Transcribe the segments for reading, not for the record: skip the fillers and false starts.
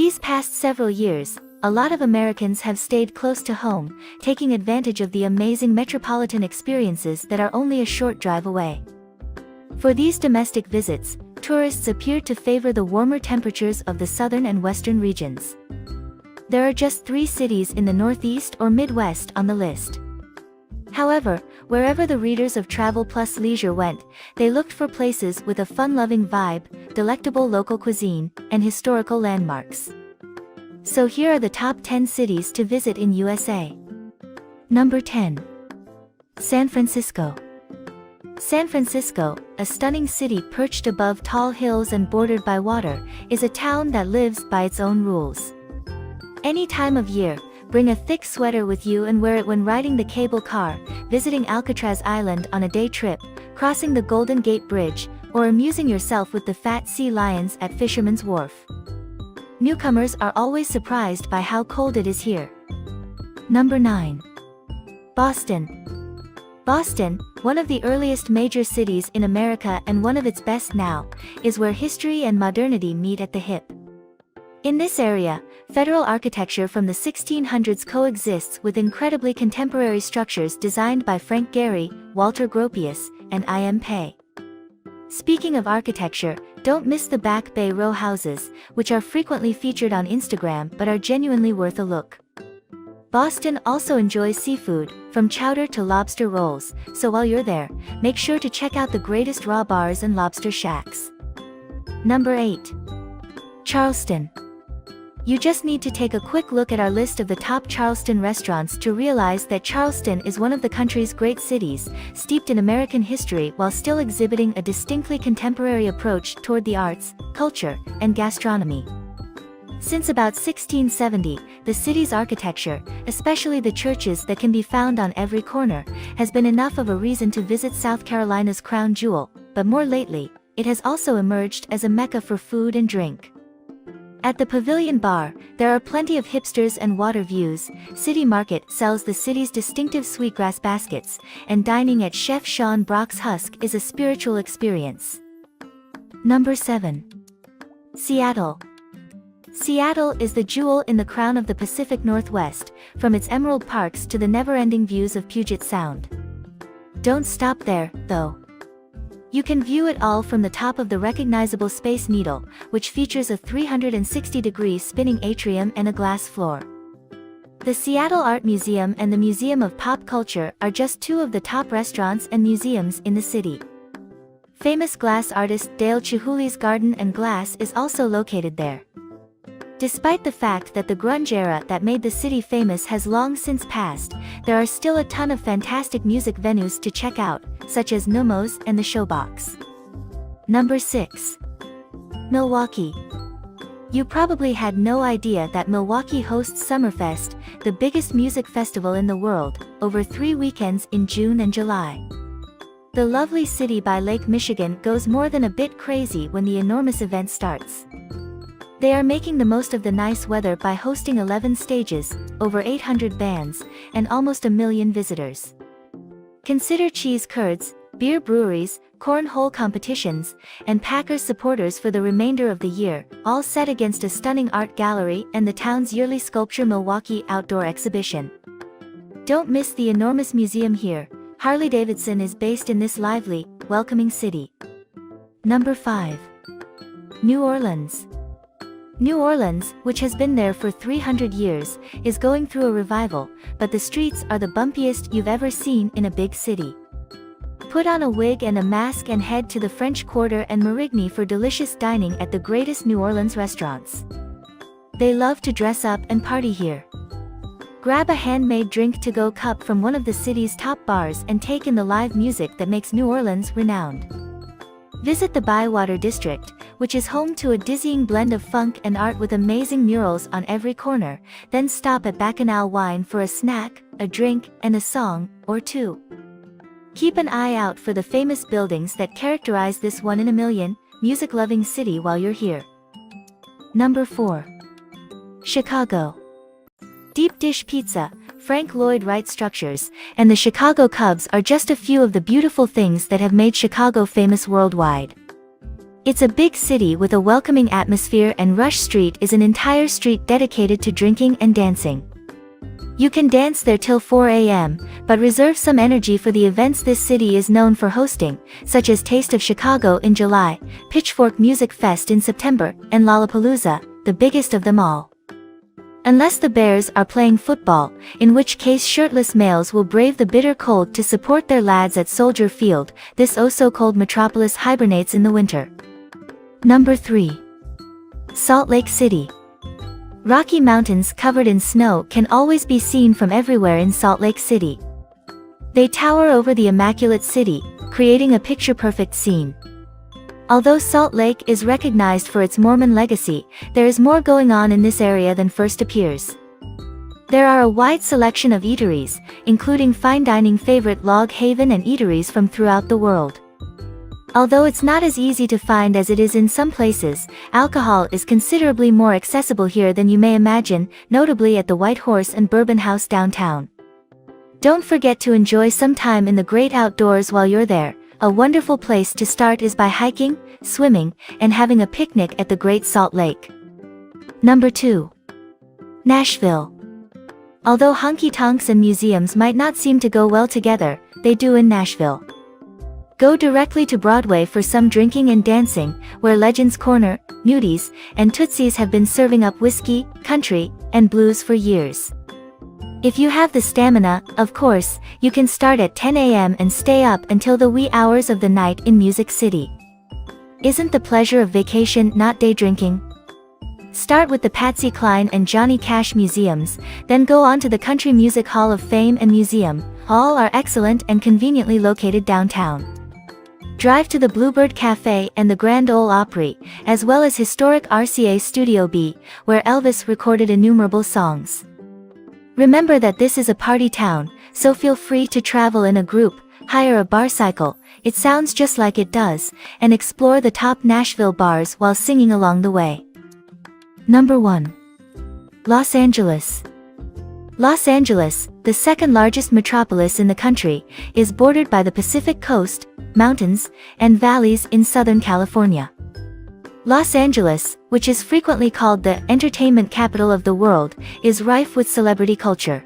These past several years, a lot of Americans have stayed close to home, taking advantage of the amazing metropolitan experiences that are only a short drive away. For these domestic visits, tourists appear to favor the warmer temperatures of the southern and western regions. There are just 3 cities in the Northeast or Midwest on the list. However, wherever the readers of Travel Plus Leisure went, they looked for places with a fun-loving vibe, delectable local cuisine, and historical landmarks. So here are the top 10 cities to visit in USA. Number 10. San Francisco. San Francisco, a stunning city perched above tall hills and bordered by water, is a town that lives by its own rules. Any time of year, bring a thick sweater with you and wear it when riding the cable car, visiting Alcatraz Island on a day trip, crossing the Golden Gate Bridge, or amusing yourself with the fat sea lions at Fisherman's Wharf. Newcomers are always surprised by how cold it is here. Number 9. Boston. Boston, one of the earliest major cities in America and one of its best now, is where history and modernity meet at the hip. In this area, federal architecture from the 1600s coexists with incredibly contemporary structures designed by Frank Gehry, Walter Gropius, and I.M. Pei. Speaking of architecture, don't miss the Back Bay row houses, which are frequently featured on Instagram but are genuinely worth a look. Boston also enjoys seafood, from chowder to lobster rolls, so while you're there, make sure to check out the greatest raw bars and lobster shacks. Number 8. Charleston. You just need to take a quick look at our list of the top Charleston restaurants to realize that Charleston is one of the country's great cities, steeped in American history while still exhibiting a distinctly contemporary approach toward the arts, culture, and gastronomy. Since about 1670, the city's architecture, especially the churches that can be found on every corner, has been enough of a reason to visit South Carolina's crown jewel, but more lately, it has also emerged as a mecca for food and drink. At the Pavilion Bar, there are plenty of hipsters and water views. City Market sells the city's distinctive sweetgrass baskets, and dining at Chef Sean Brock's Husk is a spiritual experience. Number 7. Seattle. Seattle is the jewel in the crown of the Pacific Northwest, from its emerald parks to the never-ending views of Puget Sound. Don't stop there, though. You can view it all from the top of the recognizable Space Needle, which features a 360-degree spinning atrium and a glass floor. The Seattle Art Museum and the Museum of Pop Culture are just 2 of the top restaurants and museums in the city. Famous glass artist Dale Chihuly's Garden and Glass is also located there. Despite the fact that the grunge era that made the city famous has long since passed, there are still a ton of fantastic music venues to check out, such as Neumos and the Showbox. Number 6. Milwaukee. You probably had no idea that Milwaukee hosts Summerfest, the biggest music festival in the world, over 3 weekends in June and July. The lovely city by Lake Michigan goes more than a bit crazy when the enormous event starts. They are making the most of the nice weather by hosting 11 stages, over 800 bands, and almost 1 million visitors. Consider cheese curds, beer breweries, cornhole competitions, and Packers supporters for the remainder of the year, all set against a stunning art gallery and the town's yearly Sculpture Milwaukee outdoor exhibition. Don't miss the enormous museum here. Harley-Davidson is based in this lively, welcoming city. Number 5. New Orleans. New Orleans, which has been there for 300 years, is going through a revival, but the streets are the bumpiest you've ever seen in a big city. Put on a wig and a mask and head to the French Quarter and Marigny for delicious dining at the greatest New Orleans restaurants. They love to dress up and party here. Grab a handmade drink-to-go cup from one of the city's top bars and take in the live music that makes New Orleans renowned. Visit the Bywater District, which is home to a dizzying blend of funk and art with amazing murals on every corner, then stop at Bacchanal Wine for a snack, a drink, and a song, or 2. Keep an eye out for the famous buildings that characterize this one-in-a-million, music-loving city while you're here. Number 4. Chicago. Deep dish pizza, Frank Lloyd Wright structures, and the Chicago Cubs are just a few of the beautiful things that have made Chicago famous worldwide. It's a big city with a welcoming atmosphere, and Rush Street is an entire street dedicated to drinking and dancing. You can dance there till 4 a.m., but reserve some energy for the events this city is known for hosting, such as Taste of Chicago in July, Pitchfork Music Fest in September, and Lollapalooza, the biggest of them all. Unless the Bears are playing football, in which case shirtless males will brave the bitter cold to support their lads at Soldier Field, this oh-so-cold metropolis hibernates in the winter. Number 3. Salt Lake City. Rocky Mountains covered in snow can always be seen from everywhere in Salt Lake City. They tower over the immaculate city, creating a picture-perfect scene. Although Salt Lake is recognized for its Mormon legacy, there is more going on in this area than first appears. There are a wide selection of eateries, including fine dining favorite Log Haven and eateries from throughout the world. Although it's not as easy to find as it is in some places, alcohol is considerably more accessible here than you may imagine, notably at the White Horse and Bourbon House downtown. Don't forget to enjoy some time in the great outdoors while you're there. A wonderful place to start is by hiking, swimming, and having a picnic at the Great Salt Lake. Number 2. Nashville. Although honky-tonks and museums might not seem to go well together, they do in Nashville. Go directly to Broadway for some drinking and dancing, where Legends Corner, Nudies, and Tootsies have been serving up whiskey, country, and blues for years. If you have the stamina, of course, you can start at 10 a.m. and stay up until the wee hours of the night in Music City. Isn't the pleasure of vacation not day drinking? Start with the Patsy Cline and Johnny Cash museums, then go on to the Country Music Hall of Fame and Museum. All are excellent and conveniently located downtown. Drive to the Bluebird Cafe and the Grand Ole Opry, as well as historic RCA Studio B, where Elvis recorded innumerable songs. Remember that this is a party town, so feel free to travel in a group, hire a barcycle, it sounds just like it does, and explore the top Nashville bars while singing along the way. Number 1. Los Angeles. Los Angeles, the second largest metropolis in the country, is bordered by the Pacific Coast, mountains, and valleys in Southern California. Los Angeles, which is frequently called the entertainment capital of the world, is rife with celebrity culture.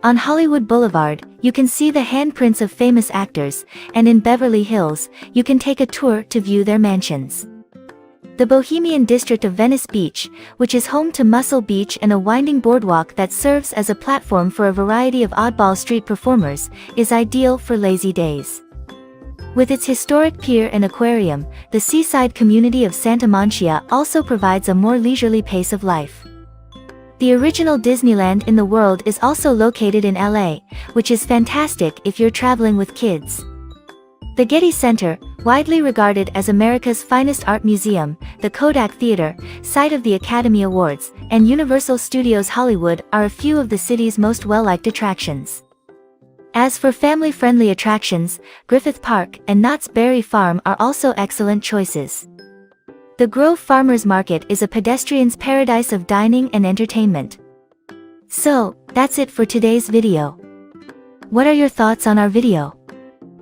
On Hollywood Boulevard, you can see the handprints of famous actors, and in Beverly Hills, you can take a tour to view their mansions. The Bohemian district of Venice Beach, which is home to Muscle Beach and a winding boardwalk that serves as a platform for a variety of oddball street performers, is ideal for lazy days. With its historic pier and aquarium, the seaside community of Santa Moncia also provides a more leisurely pace of life. The original Disneyland in the world is also located in LA, which is fantastic if you're traveling with kids. The Getty Center, widely regarded as America's finest art museum, the Kodak Theater, site of the Academy Awards, and Universal Studios Hollywood are a few of the city's most well-liked attractions. As for family-friendly attractions, Griffith Park and Knott's Berry Farm are also excellent choices. The Grove Farmers Market is a pedestrian's paradise of dining and entertainment. So, that's it for today's video. What are your thoughts on our video?